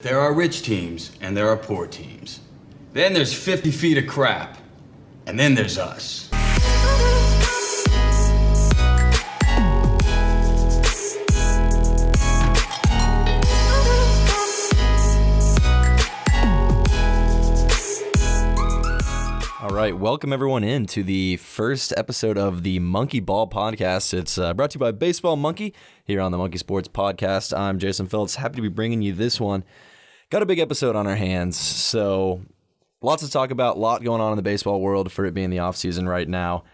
There are rich teams and there are poor teams. Then there's 50 feet of crap. And then there's us. All right, welcome everyone in to the first episode of the Monkey Ball podcast. It's brought to you by BaseballMonkey here on the MonkeySport podcast. I'm Jason Phillips, happy to be bringing you this one. Got a big episode on our hands, so lots to talk about, a lot going on in the baseball world for it being the off season right now.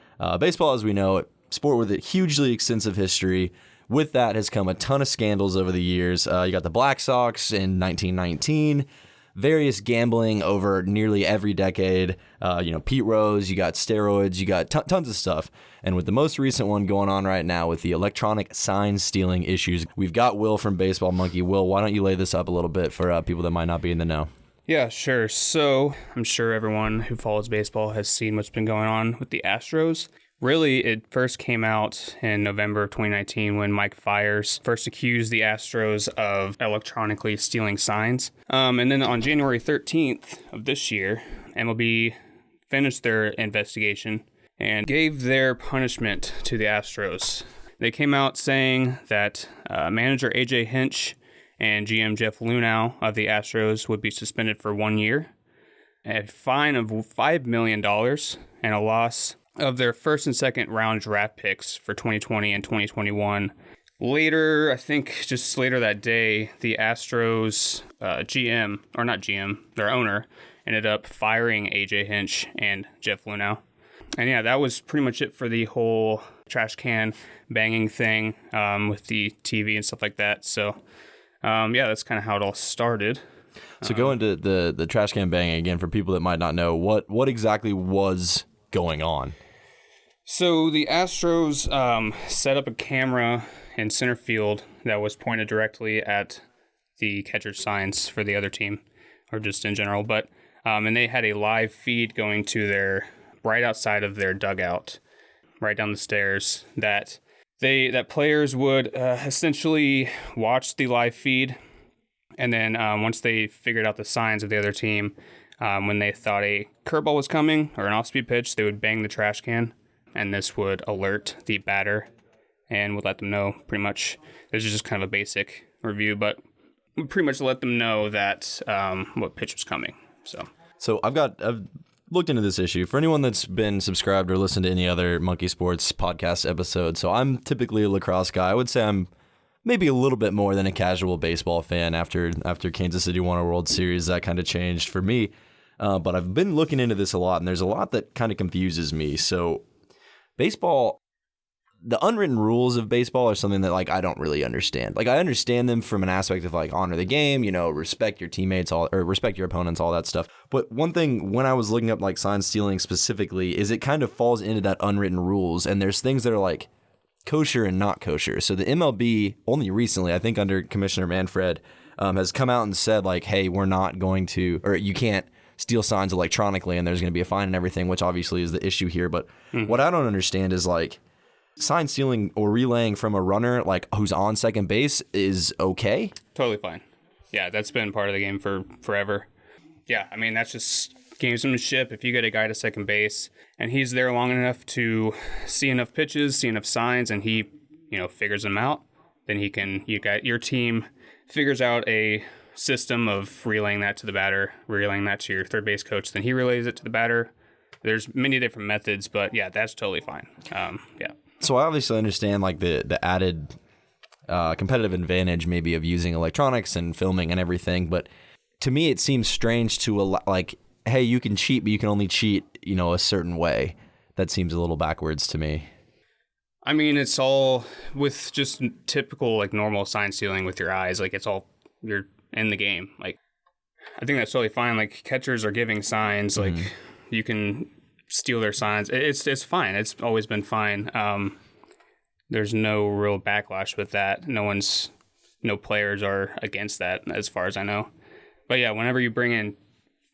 Baseball, as we know, a sport with a hugely extensive history. With that has come a ton of scandals over the years. You got the Black Sox in 1919. Various gambling over nearly every decade. Pete Rose, you got steroids, you got tons of stuff. And with the most recent one going on right now with the electronic sign stealing issues, we've got Will from BaseballMonkey. Will, why don't you lay this up a little bit for people that might not be in the know? Yeah, sure. So I'm sure everyone who follows baseball has seen what's been going on with the Astros. Really, it first came out in November of 2019 when Mike Fiers first accused the Astros of electronically stealing signs. And then on January 13th of this year, MLB finished their investigation and gave their punishment to the Astros. They came out saying that manager AJ Hinch and GM Jeff Luhnow of the Astros would be suspended for 1 year, a fine of $5 million, and a loss of their first and second round draft picks for 2020 and 2021. Later, I think just later that day, the Astros their owner, ended up firing AJ Hinch and Jeff Luhnow. And yeah, that was pretty much it for the whole trash can banging thing with the TV and stuff like that. So that's kind of how it all started. So go into the trash can banging again for people that might not know. What exactly was going on? So the Astros set up a camera in center field that was pointed directly at the catcher's signs for the other team, or just in general. But and they had a live feed going to their right outside of their dugout, right down the stairs. That players would essentially watch the live feed, and then once they figured out the signs of the other team, when they thought a curveball was coming or an off-speed pitch, they would bang the trash can. And this would alert the batter and would let them know pretty much. This is just kind of a basic review, but would pretty much let them know that what pitch was coming. So I've looked into this issue. For anyone that's been subscribed or listened to any other Monkey Sports podcast episode, so I'm typically a lacrosse guy. I would say I'm maybe a little bit more than a casual baseball fan after Kansas City won a World Series. That kind of changed for me. But I've been looking into this a lot, and there's a lot that kind of confuses me. So baseball, the unwritten rules of baseball are something that I don't really understand. I understand them from an aspect of honor the game, respect your teammates, or respect your opponents, all that stuff. But one thing when I was looking up sign stealing specifically is it kind of falls into that unwritten rules, and there's things that are kosher and not kosher. So the MLB only recently, I think under Commissioner Manfred, has come out and said hey, we're not going to, or you can't steal signs electronically, and there's going to be a fine and everything, which obviously is the issue here. But what I don't understand is sign stealing or relaying from a runner who's on second base is okay. Totally fine. Yeah, that's been part of the game for forever. Yeah, I mean, that's just gamesmanship. If you get a guy to second base and he's there long enough to see enough pitches, see enough signs, and he figures them out, then your team figures out a system of relaying that to the batter, relaying that to your third base coach, then he relays it to the batter. There's many different methods, but yeah, that's totally fine. So I obviously understand the added competitive advantage maybe of using electronics and filming and everything, but to me it seems strange to hey, you can cheat, but you can only cheat a certain way. That seems a little backwards to me. I mean, it's all with just typical normal sign stealing with your eyes. It's all you're in the game. I think that's totally fine. Catchers are giving signs. You can steal their signs. It's fine. It's always been fine. There's no real backlash with that. No players are against that, as far as I know. But yeah, whenever you bring in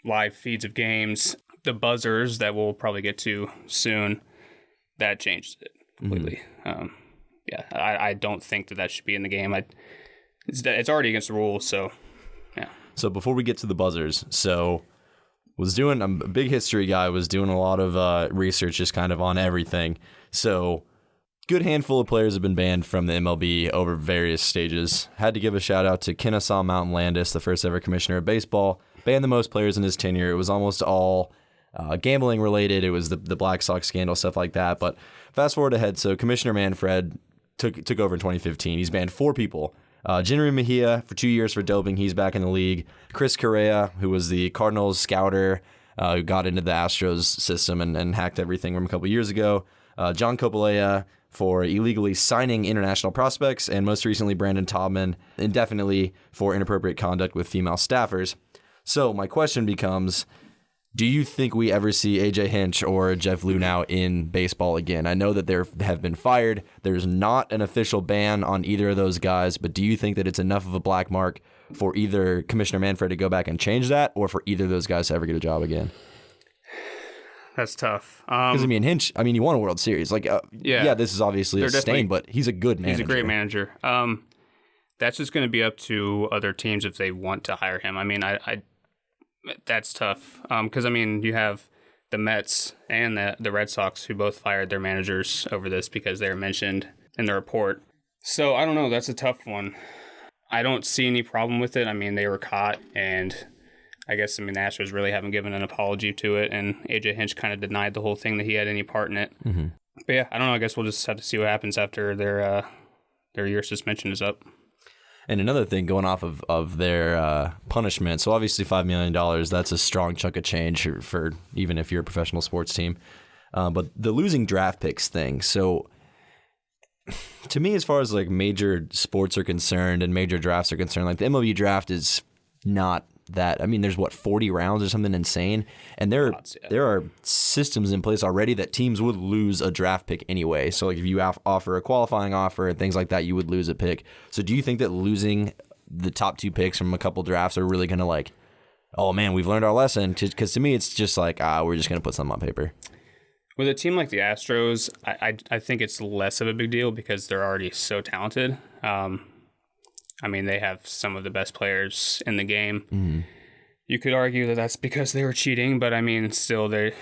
live feeds of games, the buzzers that we'll probably get to soon, that changes it completely. I don't think that should be in the game. It's already against the rules, so yeah. So before we get to the buzzers, I'm a big history guy, was doing a lot of research just kind of on everything. So good handful of players have been banned from the MLB over various stages. Had to give a shout out to Kennesaw Mountain Landis, the first ever commissioner of baseball. Banned the most players in his tenure. It was almost all gambling related. It was the Black Sox scandal, stuff like that. But fast forward ahead, so Commissioner Manfred took over in 2015. He's banned 4 people. Jinri Mejia for 2 years for doping. He's back in the league. Chris Correa, who was the Cardinals scouter, who got into the Astros system and hacked everything from a couple years ago. John Coppola for illegally signing international prospects. And most recently, Brandon Taubman indefinitely for inappropriate conduct with female staffers. So my question becomes, do you think we ever see AJ Hinch or Jeff Lunau in baseball again? I know that they have been fired. There's not an official ban on either of those guys, but do you think that it's enough of a black mark for either Commissioner Manfred to go back and change that, or for either of those guys to ever get a job again? That's tough. Because, Hinch, he won a World Series. Yeah, this is obviously a stain, but he's a good manager. He's a great manager. That's just going to be up to other teams if they want to hire him. That's tough because, you have the Mets and the Red Sox who both fired their managers over this because they were mentioned in the report. So, I don't know. That's a tough one. I don't see any problem with it. They were caught, and I guess, the Astros really haven't given an apology to it, and AJ Hinch kind of denied the whole thing that he had any part in it. Mm-hmm. But yeah, I don't know. I guess we'll just have to see what happens after their year suspension is up. And another thing, going off of their punishment, so obviously $5 million, that's a strong chunk of change for even if you're a professional sports team. But the losing draft picks thing, so to me, as far as major sports are concerned and major drafts are concerned, the MLB draft is not that. There's 40 rounds or something insane, and there are systems in place already that teams would lose a draft pick anyway. So if you offer a qualifying offer and things like that, you would lose a pick. So do you think that losing the top 2 picks from a couple drafts are really going to oh man, we've learned our lesson? Because to me, it's just we're just going to put something on paper. With a team like the Astros, I think it's less of a big deal because they're already so talented. They have some of the best players in the game. Mm-hmm. You could argue that that's because they were cheating, but still they're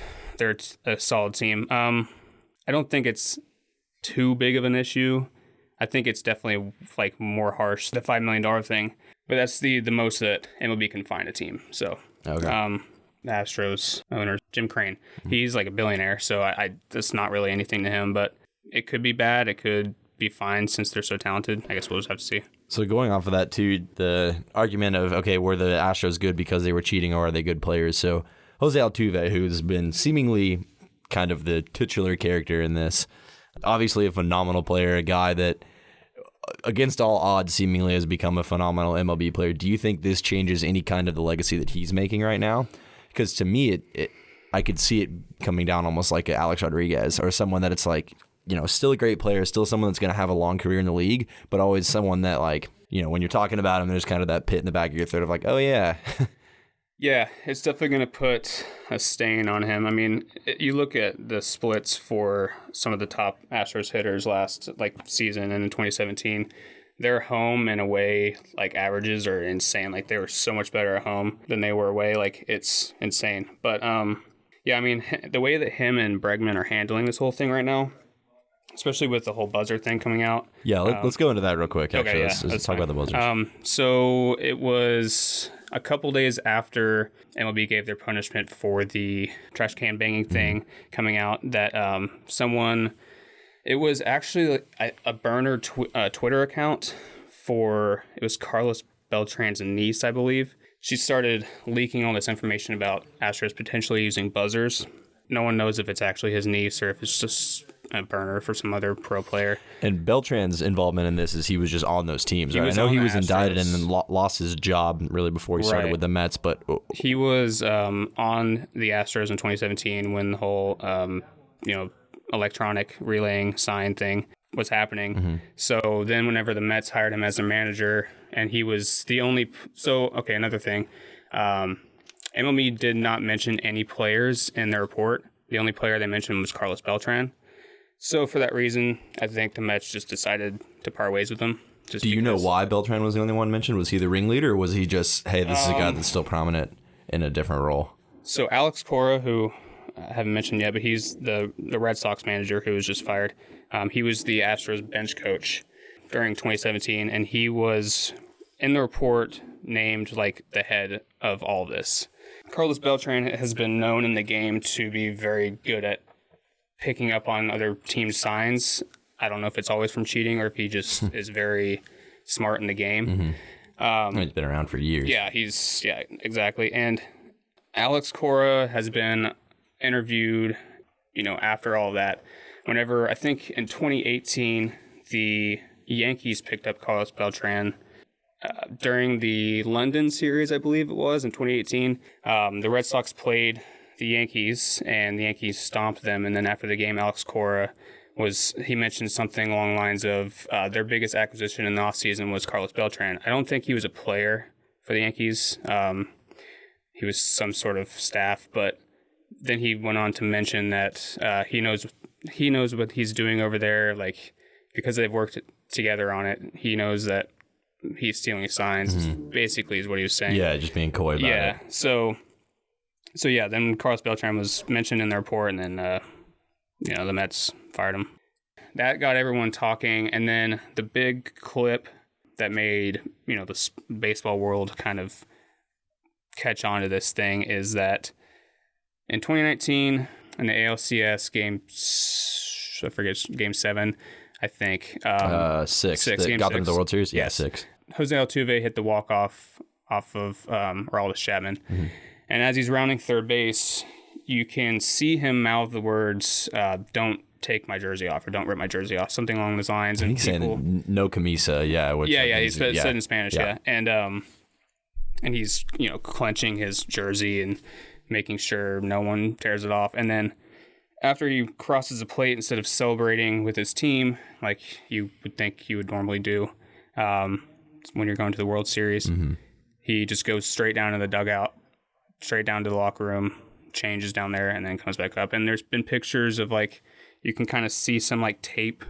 a solid team. I don't think it's too big of an issue. I think it's definitely more harsh, the $5 million thing, but that's the most that MLB can find a team. So, okay. The Astros owner, Jim Crane, he's a billionaire, so that's not really anything to him, but it could be bad. It could be fine since they're so talented. I guess we'll just have to see. So going off of that too, the argument of, okay, were the Astros good because they were cheating or are they good players? So Jose Altuve, who's been seemingly kind of the titular character in this, obviously a phenomenal player, a guy that against all odds seemingly has become a phenomenal MLB player. Do you think this changes any kind of the legacy that he's making right now? Because to me, I could see it coming down almost like a Alex Rodriguez or someone that it's still a great player, still someone that's going to have a long career in the league, but always someone that when you're talking about him, there's kind of that pit in the back of your throat of oh yeah. Yeah, it's definitely going to put a stain on him. You look at the splits for some of the top Astros hitters last season and in 2017, their home and away averages are insane. They were so much better at home than they were away. It's insane. But the way that him and Bregman are handling this whole thing right now, especially with the whole buzzer thing coming out. Yeah, let's go into that real quick, actually. Okay, let's talk about the buzzers. So it was a couple days after MLB gave their punishment for the trash can banging thing coming out that it was actually a burner Twitter account it was Carlos Beltran's niece, I believe. She started leaking all this information about Astros potentially using buzzers. No one knows if it's actually his niece or if it's just a burner for some other pro player. And Beltran's involvement in this is he was just on those teams, right? I know he was indicted and then lost his job really before he started with the Mets, but he was on the Astros in 2017 when the whole electronic relaying sign thing was happening. Mm-hmm. So then whenever the Mets hired him as a manager, and he was the only... So, okay, another thing. MLB did not mention any players in their report. The only player they mentioned was Carlos Beltran. So for that reason, I think the Mets just decided to part ways with him. Do you know why Beltran was the only one mentioned? Was he the ringleader, or was he just, hey, this is a guy that's still prominent in a different role? So Alex Cora, who I haven't mentioned yet, but he's the Red Sox manager who was just fired. He was the Astros bench coach during 2017, and he was in the report named like the head of all this. Carlos Beltran has been known in the game to be very good at picking up on other teams' signs. I don't know if it's always from cheating or if he just is very smart in the game. He's been around for years. Yeah, exactly. And Alex Cora has been interviewed, after all that. Whenever, I think in 2018, the Yankees picked up Carlos Beltran during the London series, I believe it was, in 2018. The Red Sox played the Yankees, and the Yankees stomped them. And then after the game, Alex Cora he mentioned something along the lines of their biggest acquisition in the offseason was Carlos Beltran. I don't think he was a player for the Yankees. He was some sort of staff, but then he went on to mention that he knows what he's doing over there, like, because they've worked together on it. He knows that he's stealing signs, basically, is what he was saying. Yeah, just being coy about it. Yeah, so then Carlos Beltran was mentioned in the report, and then, the Mets fired him. That got everyone talking, and then the big clip that made, the baseball world kind of catch on to this thing is that in 2019, in the ALCS game 7, I think. 6. Game got 6. them to the World Series? Yeah, 6. Jose Altuve hit the walk-off off of Aroldis Chapman. And as he's rounding third base, you can see him mouth the words, don't take my jersey off, or don't rip my jersey off, something along those lines. And he's saying no camisa, yeah. He said in Spanish, yeah. And he's, clenching his jersey and making sure no one tears it off. And then after he crosses the plate, instead of celebrating with his team, like you would think he would normally do when you're going to the World Series, he just goes straight down to the dugout, straight down to the locker room, changes down there, and then comes back up. And there's been pictures of, like, you can kind of see some, like, tape,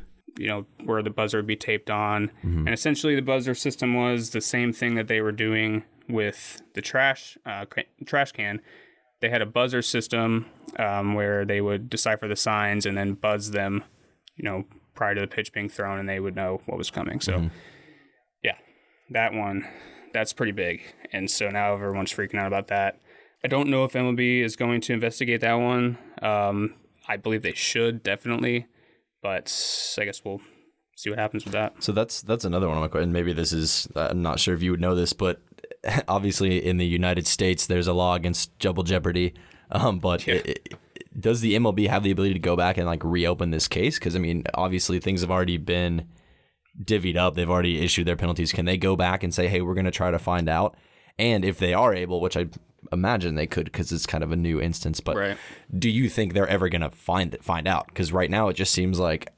where the buzzer would be taped on. And essentially the buzzer system was the same thing that they were doing with the trash can. They had a buzzer system where they would decipher the signs and then buzz them, prior to the pitch being thrown, and they would know what was coming. So, that's pretty big. And so now everyone's freaking out about that. I don't know if MLB is going to investigate that one. I believe they should, definitely. But I guess we'll see what happens with that. So that's another one of my questions. Maybe this is, I'm not sure if you would know this, but obviously in the United States, there's a law against double jeopardy. Does the MLB have the ability to go back and, like, reopen this case? Because, I mean, obviously things have already been divvied up. They've already issued their penalties. Can they go back and say, hey, we're going to try to find out? And if they are able, which I imagine they could, because it's kind of a new instance, but do you think they're ever going to find out? Because right now it just seems like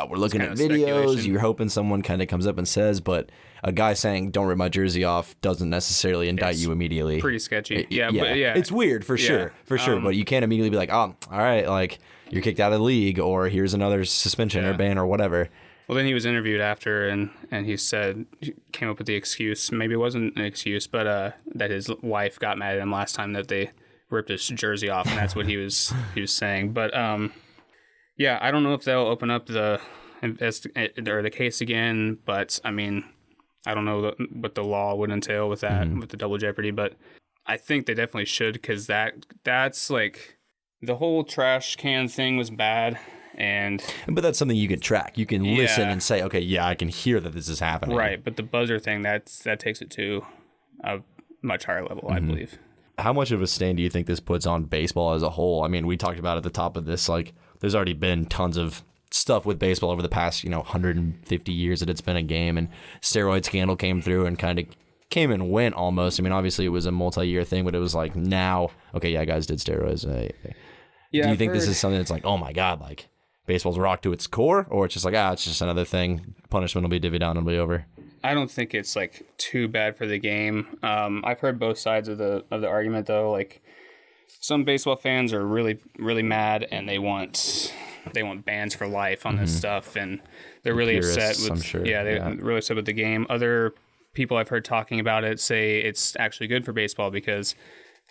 we're looking at videos, you're hoping someone kind of comes up and says, but a guy saying don't rip my jersey off doesn't necessarily indict you immediately. Pretty sketchy. But it's weird for sure, but you can't immediately be like, oh, all right, like, you're kicked out of the league, or here's another suspension or ban or whatever. Well, then he was interviewed after, and he came up with the excuse, maybe it wasn't an excuse, but that his wife got mad at him last time that they ripped his jersey off, and that's what he was saying. But I don't know if they'll open up the case again, but I mean, I don't know what the law would entail with that, with the double jeopardy, but I think they definitely should, because that's like, the whole trash can thing was bad. But that's something you can track. You can listen and say, okay, yeah, I can hear that this is happening. Right, but the buzzer thing, that takes it to a much higher level, I believe. How much of a stain do you think this puts on baseball as a whole? I mean, we talked about at the top of this, like, there's already been tons of stuff with baseball over the past, 150 years that it's been a game, and steroid scandal came through and kind of came and went almost. I mean, obviously it was a multi-year thing, but it was like, now, okay, yeah, guys did steroids. Do you think this is something that's like, oh my God, like, baseball's rocked to its core, or it's just like, it's just another thing. Punishment will be divvied out and it'll be over? I don't think it's, like, too bad for the game. I've heard both sides of the argument, though. Like, some baseball fans are really, really mad, and they want they want bans for life on this stuff, and they're really upset with. I'm sure. They're really upset with the game. Other people I've heard talking about it say it's actually good for baseball because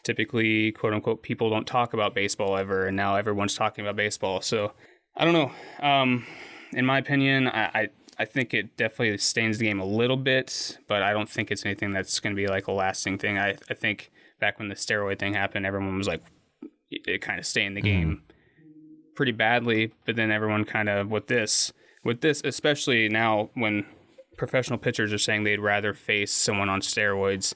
typically, quote unquote, people don't talk about baseball ever, and now everyone's talking about baseball. So I don't know. In my opinion, I think it definitely stains the game a little bit, but I don't think it's anything that's going to be like a lasting thing. I think back when the steroid thing happened, everyone was like, it kind of stained the game pretty badly, but then everyone kind of with this, especially now when professional pitchers are saying they'd rather face someone on steroids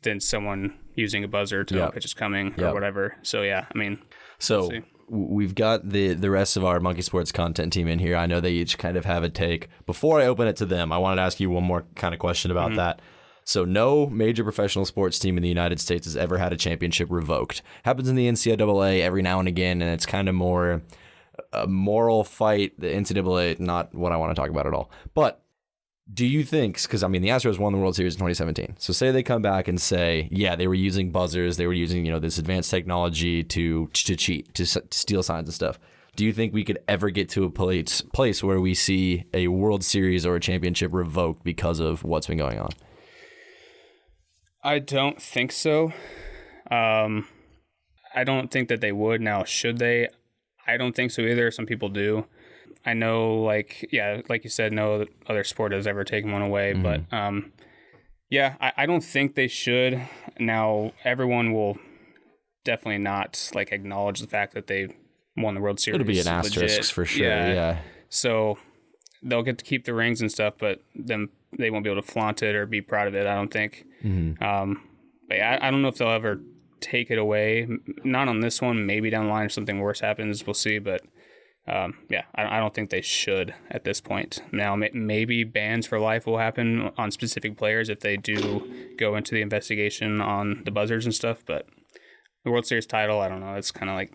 than someone using a buzzer to know a pitch is coming or whatever. So yeah, I mean, so we've got the rest of our Monkey Sports content team in here. I know they each kind of have a take. Before I open it to them, I wanted to ask you one more kind of question about that. So no major professional sports team in the United States has ever had a championship revoked. Happens in the NCAA every now and again, and it's kind of more a moral fight. The NCAA, not what I want to talk about at all. But do you think, because I mean the Astros won the World Series in 2017, so say they come back and say, yeah, they were using buzzers, they were using this advanced technology to cheat, to steal signs and stuff. Do you think we could ever get to a place where we see a World Series or a championship revoked because of what's been going on? I don't think so. I don't think that they would. Now, should they? I don't think so either. Some people do. I know, like you said, no other sport has ever taken one away. But, I don't think they should. Now, everyone will definitely not, like, acknowledge the fact that they won the World Series. It'll be an asterisk for sure, yeah. So they'll get to keep the rings and stuff, but then they won't be able to flaunt it or be proud of it, I don't think. But I don't know if they'll ever take it away. Not on this one. Maybe down the line if something worse happens, we'll see. But I don't think they should at this point. Now, maybe bans for life will happen on specific players if they do go into the investigation on the buzzers and stuff. But the World Series title, I don't know. It's kind of like,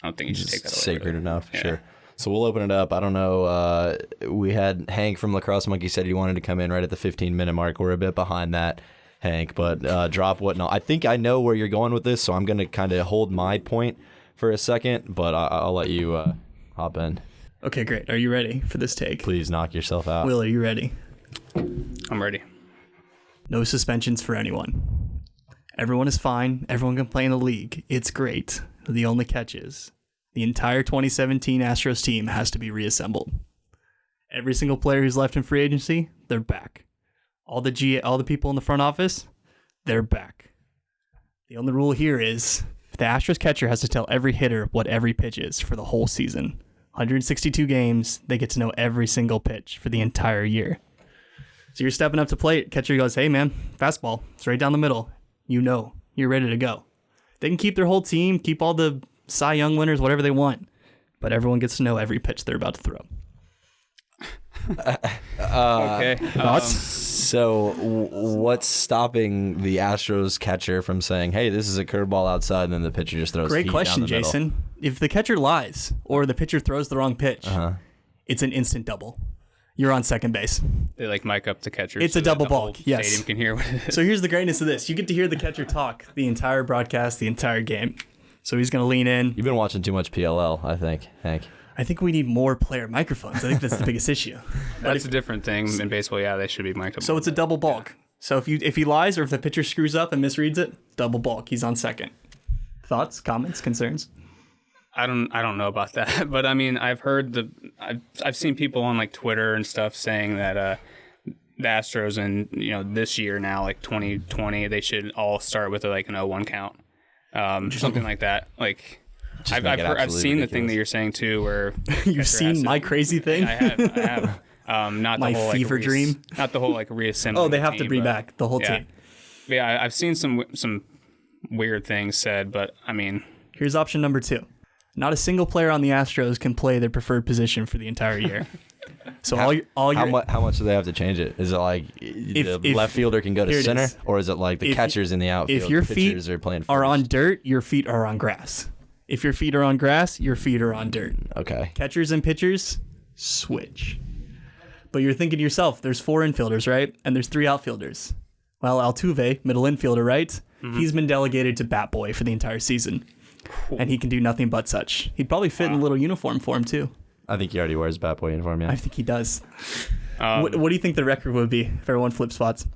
I don't think you should take that away. Sacred enough, sure. So we'll open it up. I don't know. We had Hank from LacrosseMonkey said he wanted to come in right at the 15-minute mark. We're a bit behind that, Hank, but drop whatnot. I think I know where you're going with this, so I'm going to kind of hold my point for a second, but I'll let you hop in. Okay, great. Are you ready for this take? Please knock yourself out. Will, are you ready? I'm ready. No suspensions for anyone. Everyone is fine. Everyone can play in the league. It's great. The only catch is the entire 2017 Astros team has to be reassembled. Every single player who's left in free agency, they're back. All the people in the front office, they're back. The only rule here is the Astros catcher has to tell every hitter what every pitch is for the whole season. 162 games, they get to know every single pitch for the entire year. So you're stepping up to plate, catcher goes, hey man, fastball, it's right down the middle. You know, you're ready to go. They can keep their whole team, keep all the Cy Young winners, whatever they want, but everyone gets to know every pitch they're about to throw. Okay. So what's stopping the Astros catcher from saying, hey, this is a curveball outside, and then the pitcher just throws Great heat question, down the middle? Jason. If the catcher lies or the pitcher throws the wrong pitch, it's an instant double. You're on second base. They like mic up the catcher. It's so a double that the whole balk, yes. Stadium can hear what it is. So here's the greatness of this. You get to hear the catcher talk the entire broadcast, the entire game. So he's going to lean in. You've been watching too much PLL, I think, Hank. I think we need more player microphones. I think that's the biggest issue. That's a different thing in baseball. Yeah, they should be mic'd up. So it's a double balk. So if he lies or if the pitcher screws up and misreads it, double balk. He's on second. Thoughts, comments, concerns? I don't know about that, but I mean, I've heard I've seen people on like Twitter and stuff saying that the Astros and this year now, like 2020, they should all start with like an 0-1 count, something like that. Like I've seen the thing that you're saying too, where you've seen my crazy thing. I have. Not my the whole fever dream. Not the whole like reassembling. Oh, they have to bring back the whole team. Yeah, I've seen some weird things said, but I mean, here's option number 2. Not a single player on the Astros can play their preferred position for the entire year. So how much do they have to change it? Is it like the left fielder can go to center, or is it like the catcher's in the outfield? If your feet are playing are on dirt, your feet are on grass. If your feet are on grass, your feet are on dirt. Okay. Catchers and pitchers switch. But you're thinking to yourself, there's 4 infielders, right? And there's 3 outfielders. Well, Altuve, middle infielder, right? Mm-hmm. He's been delegated to bat boy for the entire season. and he can do nothing but such. He'd probably fit in a little uniform for him, too. I think he already wears Bat Boy uniform, yeah. I think he does. What do you think the record would be if everyone flipped spots?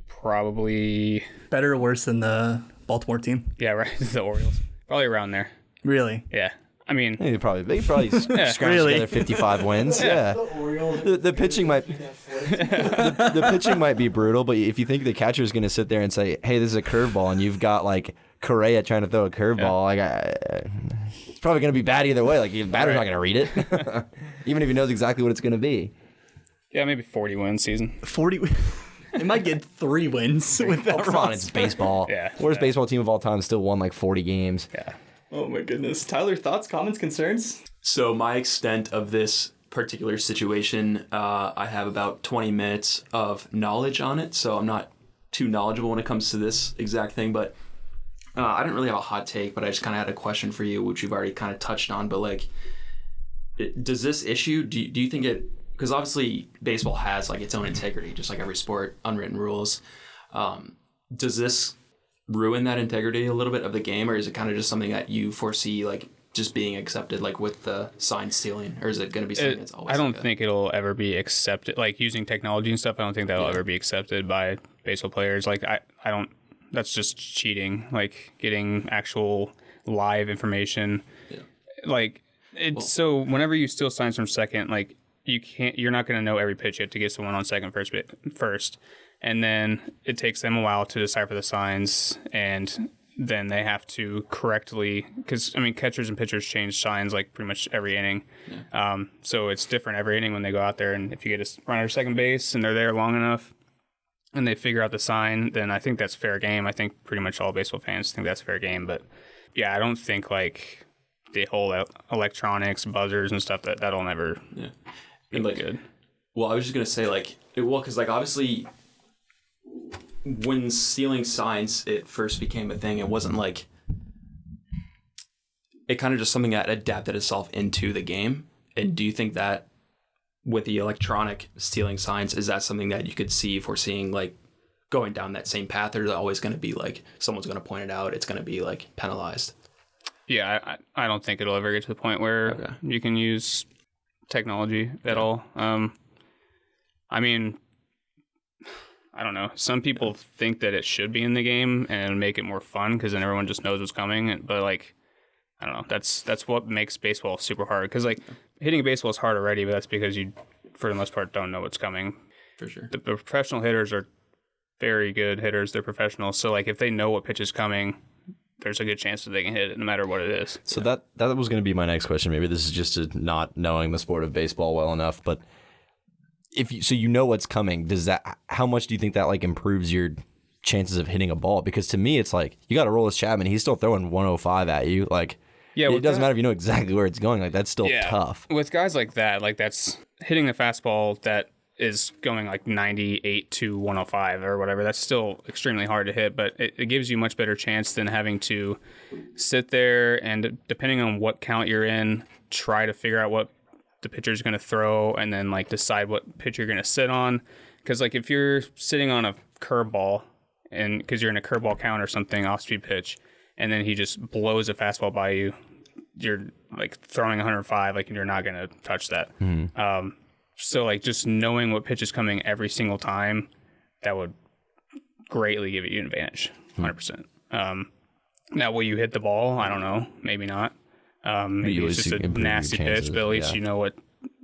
Probably Better or worse than the Baltimore team? yeah, right. The Orioles. Probably around there. Really? Yeah. I mean, They probably scratch Really? together 55 wins. Yeah. The pitching might the pitching might be brutal, but if you think the catcher is going to sit there and say, "Hey, this is a curveball," and you've got like Correa trying to throw a curveball, it's probably going to be bad either way. Like the batter's not going to read it, even if he knows exactly what it's going to be. yeah, maybe 40 win season. 40. It might get 3 wins with that Come on, it's baseball. Yeah. Worst baseball team of all time still won like 40 games. Yeah. Oh my goodness. Tyler, thoughts, comments, concerns? So my extent of this particular situation, I have about 20 minutes of knowledge on it, so I'm not too knowledgeable when it comes to this exact thing, but I didn't really have a hot take, but I just kind of had a question for you, which you've already kind of touched on, but like, does this issue, do you think it, because obviously baseball has like its own integrity, just like every sport, unwritten rules. Does this ruin that integrity a little bit of the game, or is it kind of just something that you foresee like just being accepted, like with the sign stealing, or is it going to be something that's always? I don't think it'll ever be accepted. Like using technology and stuff, I don't think that'll ever be accepted by baseball players. Like I don't. That's just cheating. Like getting actual live information. Yeah. Like it's so whenever you steal signs from second, like you're not going to know every pitch yet to get someone on second first. And then it takes them a while to decipher the signs, and then they have to correctly, because I mean catchers and pitchers change signs like pretty much every inning. Yeah. So it's different every inning when they go out there, and if you get a runner second base and they're there long enough and they figure out the sign, then I think that's fair game. I think pretty much all baseball fans think that's fair game. But yeah, I don't think like the whole electronics, buzzers and stuff, that'll never be like, good. Well, I was just going to say like, because like obviously when stealing signs, it first became a thing. It wasn't like, it kind of just something that adapted itself into the game. And do you think that with the electronic stealing signs, is that something that you could see foreseeing like going down that same path, or is it always going to be like someone's going to point it out, it's going to be like penalized? Yeah, I don't think it'll ever get to the point where you can use technology at all. I mean, I don't know. Some people think that it should be in the game and make it more fun because then everyone just knows what's coming. But like, I don't know. That's what makes baseball super hard. Because like hitting a baseball is hard already, but that's because you, for the most part, don't know what's coming. For sure. The professional hitters are very good hitters. They're professionals. So like if they know what pitch is coming, there's a good chance that they can hit it no matter what it is. So that was going to be my next question. Maybe this is just not knowing the sport of baseball well enough, but so you know what's coming, how much do you think that like improves your chances of hitting a ball? Because to me, it's like you got to roll Chapman. He's still throwing 105 at you. Like, it doesn't matter if you know exactly where it's going. Like that's still tough. With guys like that, like that's hitting the fastball that is going like 98 to 105 or whatever. That's still extremely hard to hit, but it gives you much better chance than having to sit there and depending on what count you're in, try to figure out what the pitcher's going to throw and then like decide what pitch you're going to sit on. Because like if you're sitting on a curveball and because you're in a curveball count or something, off-speed pitch, and then he just blows a fastball by you, you're like throwing 105, like you're not going to touch that. Mm-hmm. So like just knowing what pitch is coming every single time, that would greatly give you an advantage, 100%. Now, will you hit the ball? I don't know. Maybe not. Maybe it's just a nasty pitch, but at least you know what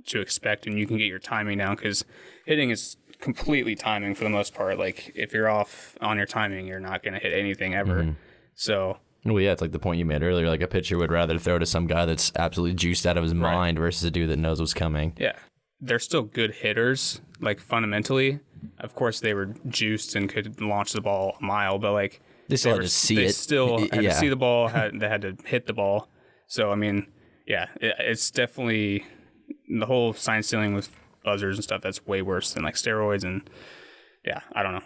to expect and you can get your timing down because hitting is completely timing for the most part. Like if you're off on your timing, you're not going to hit anything ever. Mm-hmm. So. Well, yeah, it's like the point you made earlier. Like a pitcher would rather throw to some guy that's absolutely juiced out of his mind versus a dude that knows what's coming. Yeah. They're still good hitters, like fundamentally. Of course, they were juiced and could launch the ball a mile, but like they still had to see it. They still had to see the ball. They had to hit the ball. So I mean, yeah, it's definitely the whole sign stealing with buzzers and stuff. That's way worse than like steroids and yeah, I don't know.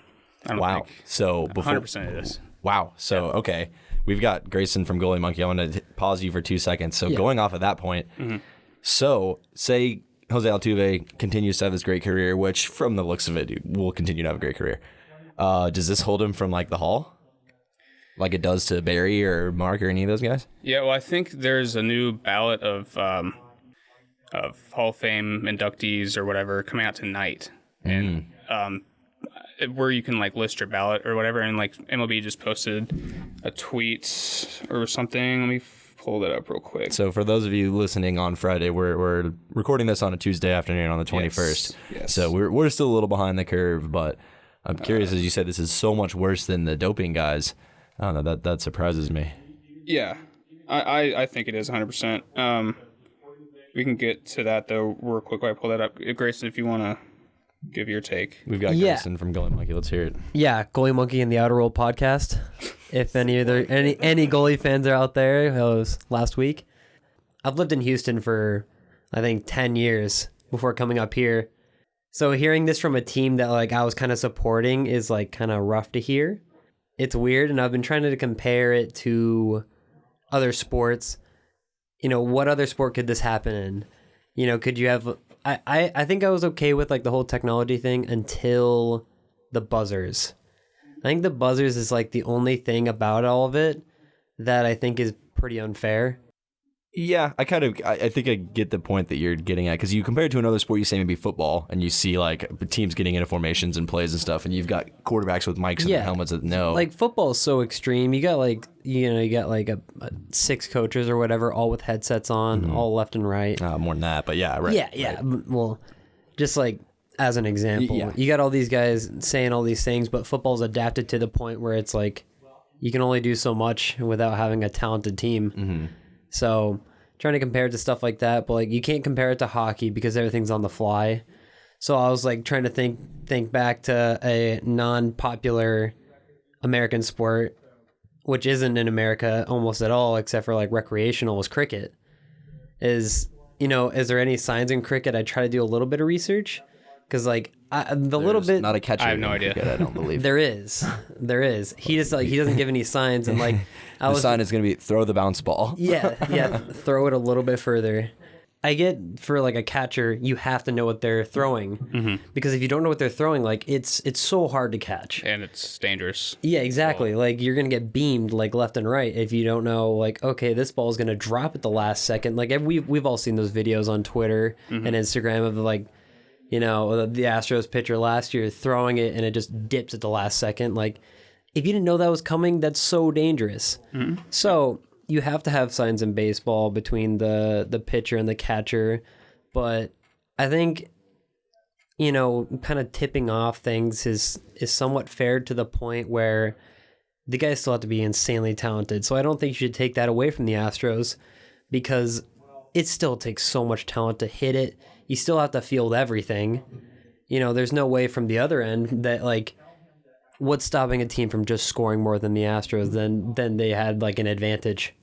I don't think so 100% it is. Wow. So okay, we've got Graisen from Goalie Monkey. I want to pause you for 2 seconds. So going off of that point, so say Jose Altuve continues to have this great career, which from the looks of it, will continue to have a great career. Does this hold him from like the Hall? like it does to Barry or Mark or any of those guys? Yeah, well, I think there's a new ballot of Hall of Fame inductees or whatever coming out tonight, and where you can like list your ballot or whatever, and like MLB just posted a tweet or something. Let me pull that up real quick. So for those of you listening on Friday, we're recording this on a Tuesday afternoon on the 21st. Yes. So we're still a little behind the curve, but I'm curious, as you said, this is so much worse than the doping guys. I don't know, that surprises me. Yeah, I think it is 100%. We can get to that though real quick while I pull that up. Grayson, if you want to give your take. We've got Grayson from BaseballMonkey. Let's hear it. Yeah, Goalie Monkey and the Outer World podcast. If any goalie fans are out there, it was last week. I've lived in Houston for I think 10 years before coming up here. So hearing this from a team that like I was kind of supporting is like kind of rough to hear. It's weird, and I've been trying to compare it to other sports. You know, what other sport could this happen in? You know, could you have... I think I was okay with like the whole technology thing until the buzzers. I think the buzzers is like the only thing about all of it that I think is pretty unfair. Yeah, I think I get the point that you're getting at, because you compare it to another sport, you say maybe football, and you see like teams getting into formations and plays and stuff, and you've got quarterbacks with mics and helmets that know. Like football is so extreme. You got like a 6 coaches or whatever, all with headsets on, all left and right. More than that, but yeah, right. Yeah. Right. Well, just like as an example, Yeah. you got all these guys saying all these things, but football's adapted to the point where it's like you can only do so much without having a talented team. Mm-hmm. So trying to compare it to stuff like that, but like you can't compare it to hockey because everything's on the fly. So I was like trying to think back to a non-popular American sport, which isn't in America almost at all, except for like recreational, is cricket. Is there any signs in cricket? I try to do a little bit of research because like little bit. Not a catcher. I have no idea. Cricket, I don't believe. There is. He just like he doesn't give any signs, and like The sign is going to be throw the bounce ball. Yeah, throw it a little bit further. I get for like a catcher, you have to know what they're throwing because if you don't know what they're throwing, like it's so hard to catch, And it's dangerous. Yeah, exactly. Like you're gonna get beamed like left and right if you don't know. Like, okay, this ball is gonna drop at the last second. Like we've all seen those videos on Twitter and Instagram of like, the Astros pitcher last year throwing it and it just dips at the last second. Like, if you didn't know that was coming, that's so dangerous. So you have to have signs in baseball between the pitcher and the catcher. But I think, kind of tipping off things is somewhat fair to the point where the guys still have to be insanely talented. So I don't think you should take that away from the Astros because it still takes so much talent to hit it. You still have to field everything. There's no way from the other end that like, what's stopping a team from just scoring more than the Astros then they had like an advantage.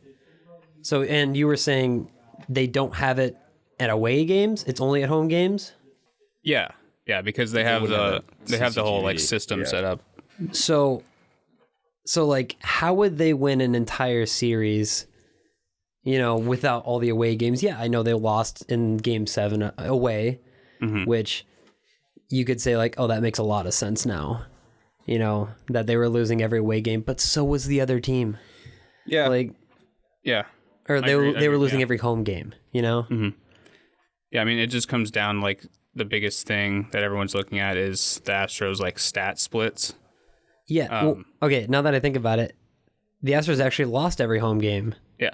So, and you were saying they don't have it at away games, it's only at home games? Yeah, because they have the whole like system set up. So like how would they win an entire series without all the away games? Yeah, I know they lost in game 7 away, which you could say like, oh, that makes a lot of sense now. That they were losing every away game, but so was the other team. Yeah. Like, yeah. Or they were losing every home game, Mm-hmm. Yeah, I mean, it just comes down like the biggest thing that everyone's looking at is the Astros like stat splits. Yeah. Okay, now that I think about it, the Astros actually lost every home game. Yeah.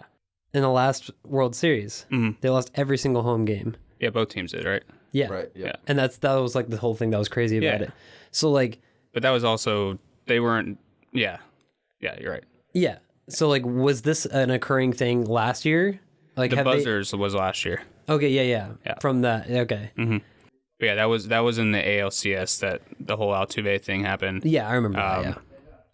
In the last World Series. They lost every single home game. Yeah, both teams did, right? Yeah. Right. Yeah. And that was like the whole thing that was crazy about it. So like, but that was also, they weren't, yeah, you're right. Yeah. So like, was this an occurring thing last year? Like the buzzers was last year. Okay, yeah. From that, okay. But yeah, that was in the ALCS that the whole Altuve thing happened. Yeah, I remember that, yeah.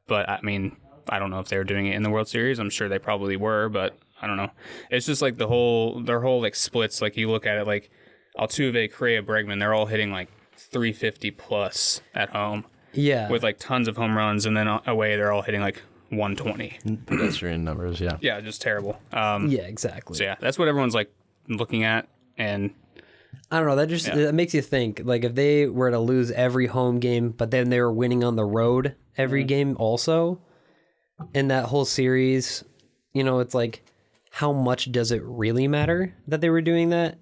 But I mean, I don't know if they were doing it in the World Series. I'm sure they probably were, but I don't know. It's just like their whole like splits, like you look at it like Altuve, Correa, Bregman, they're all hitting like 350 plus at home. Yeah. With like tons of home runs, and then away they're all hitting like 120. Pedestrian numbers, yeah. Yeah, just terrible. Yeah, exactly. So yeah, that's what everyone's like looking at, and I don't know. That just that makes you think. Like if they were to lose every home game, but then they were winning on the road every game, also, in that whole series, it's like, how much does it really matter that they were doing that?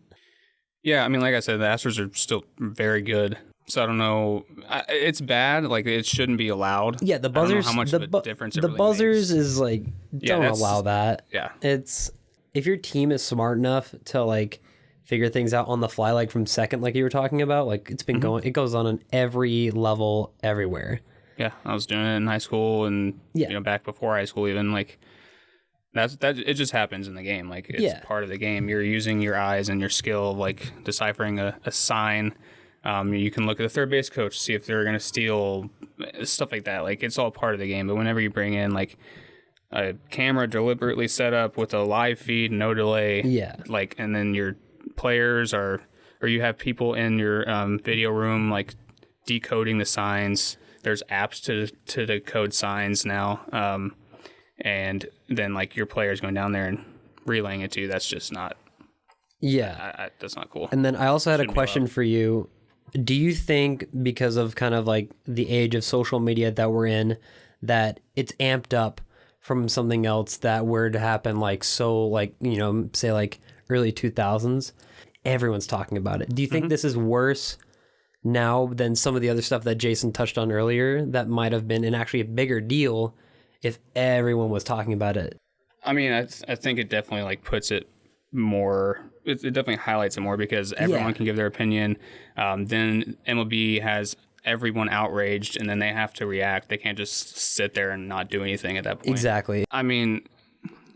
Yeah, I mean, like I said, the Astros are still very good. So I don't know. It's bad. Like, it shouldn't be allowed. Yeah, the I don't know buzzers. how much of a difference it the really buzzers makes. is like, don't allow that. Yeah. It's if your team is smart enough to like figure things out on the fly, like from second, like you were talking about, like it's been going. It goes on every level, everywhere. Yeah, I was doing it in high school and back before high school even. Like, that it just happens in the game. Like, it's part of the game. You're using your eyes and your skill, like deciphering a sign. You can look at the third base coach, see if they're going to steal, stuff like that. Like, it's all part of the game. But whenever you bring in like a camera deliberately set up with a live feed, no delay, like, and then your players or you have people in your video room like decoding the signs. There's apps to decode signs now, and then like your players going down there and relaying it to you. That's just not. Yeah, that's not cool. And then I also had a question for you. Do you think because of kind of like the age of social media that we're in, that it's amped up from something else that were to happen like say like early 2000s, everyone's talking about it. Do you think this is worse now than some of the other stuff that Jason touched on earlier that might have been actually a bigger deal if everyone was talking about it? I mean, I think it definitely like puts it more. It definitely highlights it more because everyone can give their opinion. Then MLB has everyone outraged, and then they have to react. They can't just sit there and not do anything at that point. Exactly. I mean,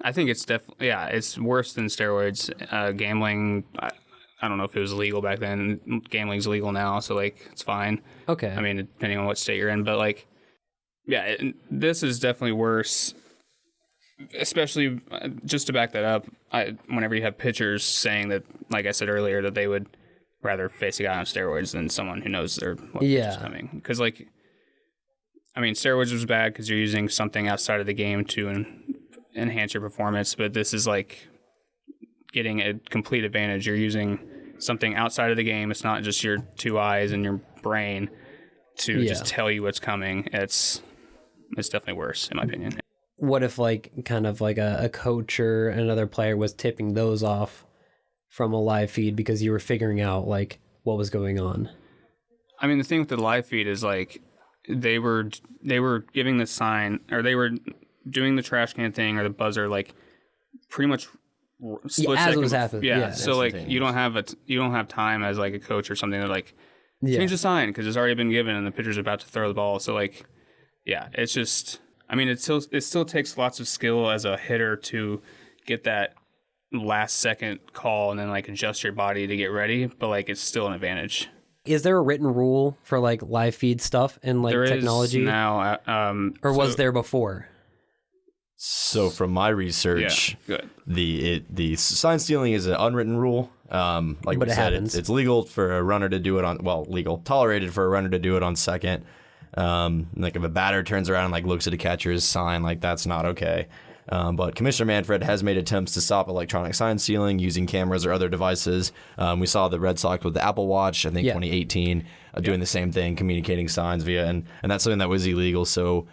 I think it's definitely it's worse than steroids. Gambling. I don't know if it was legal back then. Gambling's legal now, so like it's fine. Okay. I mean, depending on what state you're in, but like, this is definitely worse. Especially just to back that up, whenever you have pitchers saying that, like I said earlier, that they would rather face a guy on steroids than someone who knows what pitch is coming. Because, like, I mean, steroids was bad because you're using something outside of the game to enhance your performance, but this is like getting a complete advantage. You're using something outside of the game. It's not just your two eyes and your brain to just tell you what's coming. It's definitely worse, in my opinion. What if like kind of like a coach or another player was tipping those off from a live feed because you were figuring out like what was going on? I mean, the thing with the live feed is like they were giving the sign, or they were doing the trash can thing or the buzzer like pretty much split as second. It was happening. Yeah, so like you don't have time as like a coach or something to like change the sign because it's already been given and the pitcher's about to throw the ball. So like, it's just. I mean, it still takes lots of skill as a hitter to get that last second call and then like adjust your body to get ready, but like it's still an advantage. Is there a written rule for like live feed stuff and like there technology is now? Or was there before? So from my research, the sign stealing is an unwritten rule. Like but we said, it's legal for a runner to do it tolerated for a runner to do it on second. Like if a batter turns around and like looks at a catcher's sign, like that's not okay. But Commissioner Manfred has made attempts to stop electronic sign stealing using cameras or other devices. We saw the Red Sox with the Apple Watch, I think 2018, doing the same thing, communicating signs via, and that's something that was illegal. So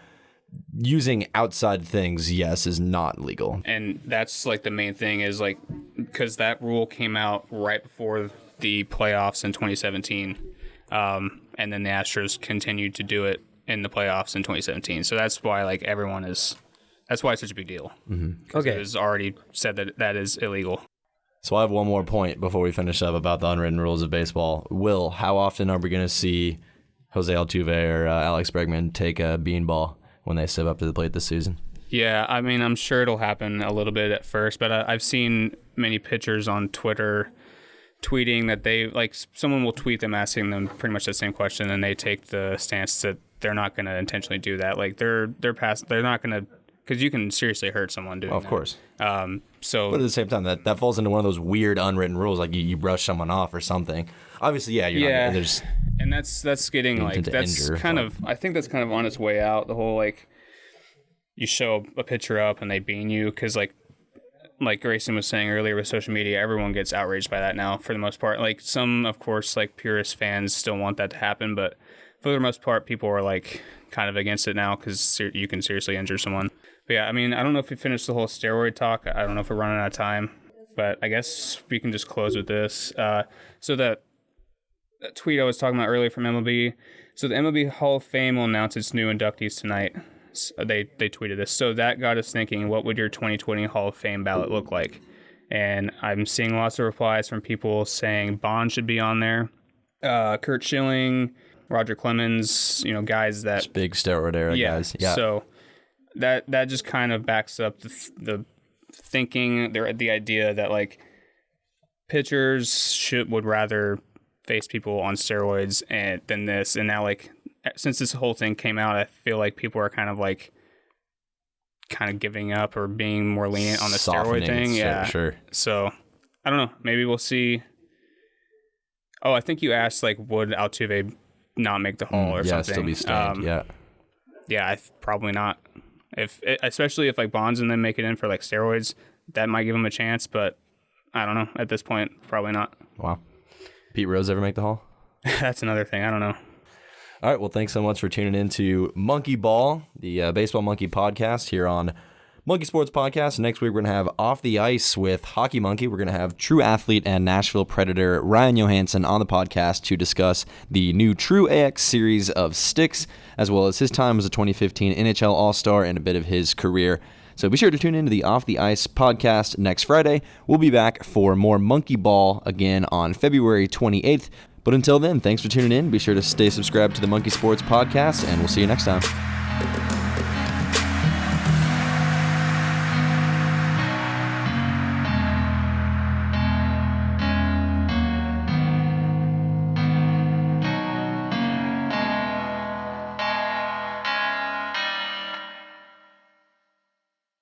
using outside things, yes, is not legal. And that's like the main thing is like, because that rule came out right before the playoffs in 2017. And then the Astros continued to do it in the playoffs in 2017. So that's why like that's why it's such a big deal. Mm-hmm. Okay. It was already said that is illegal. So I have one more point before we finish up about the unwritten rules of baseball. Will, how often are we going to see Jose Altuve or Alex Bregman take a beanball when they step up to the plate this season? Yeah, I mean, I'm sure it'll happen a little bit at first, but I've seen many pitchers on Twitter tweeting that they like someone will tweet them asking them pretty much the same question, and they take the stance that they're not going to intentionally do that. Like they're not going to, because you can seriously hurt someone doing that. Of course. So, but at the same time, that falls into one of those weird unwritten rules, like you brush someone off or something. Obviously, you're not. And that's getting like that's kind of I think that's kind of on its way out. The whole like you show a picture up and they bean you because like Graisen was saying earlier with social media, everyone gets outraged by that now for the most part. Like some, of course, like purist fans still want that to happen, but for the most part, people are like kind of against it now because you can seriously injure someone. But But yeah, I mean, I don't know if we finished the whole steroid talk. I don't know if we're running out of time, but I guess we can just close with this. So that tweet I was talking about earlier from MLB. So the MLB Hall of Fame will announce its new inductees tonight. So they tweeted this. So that got us thinking, what would your 2020 Hall of Fame ballot look like? And I'm seeing lots of replies from people saying Bond should be on there. Kurt Schilling, Roger Clemens, guys that... Just big steroid era guys. Yeah. So that just kind of backs up the thinking, the idea that like pitchers would rather face people on steroids than this. And now like since this whole thing came out, I feel like people are kind of giving up or being more lenient on the steroid thing. Yeah, sure. So I don't know. Maybe we'll see. Oh, I think you asked like, would Altuve not make the Hall or something? Still be stained. Yeah, probably not. Especially if like Bonds and them make it in for like steroids, that might give him a chance. But I don't know. At this point, probably not. Wow. Pete Rose ever make the Hall? That's another thing. I don't know. All right. Well, thanks so much for tuning in to Monkey Ball, the Baseball Monkey podcast here on Monkey Sports Podcast. Next week, we're going to have Off the Ice with Hockey Monkey. We're going to have True Athlete and Nashville Predator Ryan Johansson on the podcast to discuss the new True AX series of sticks, as well as his time as a 2015 NHL All-Star and a bit of his career. So be sure to tune into the Off the Ice podcast next Friday. We'll be back for more Monkey Ball again on February 28th. But until then, thanks for tuning in. Be sure to stay subscribed to the Monkey Sports Podcast, and we'll see you next time.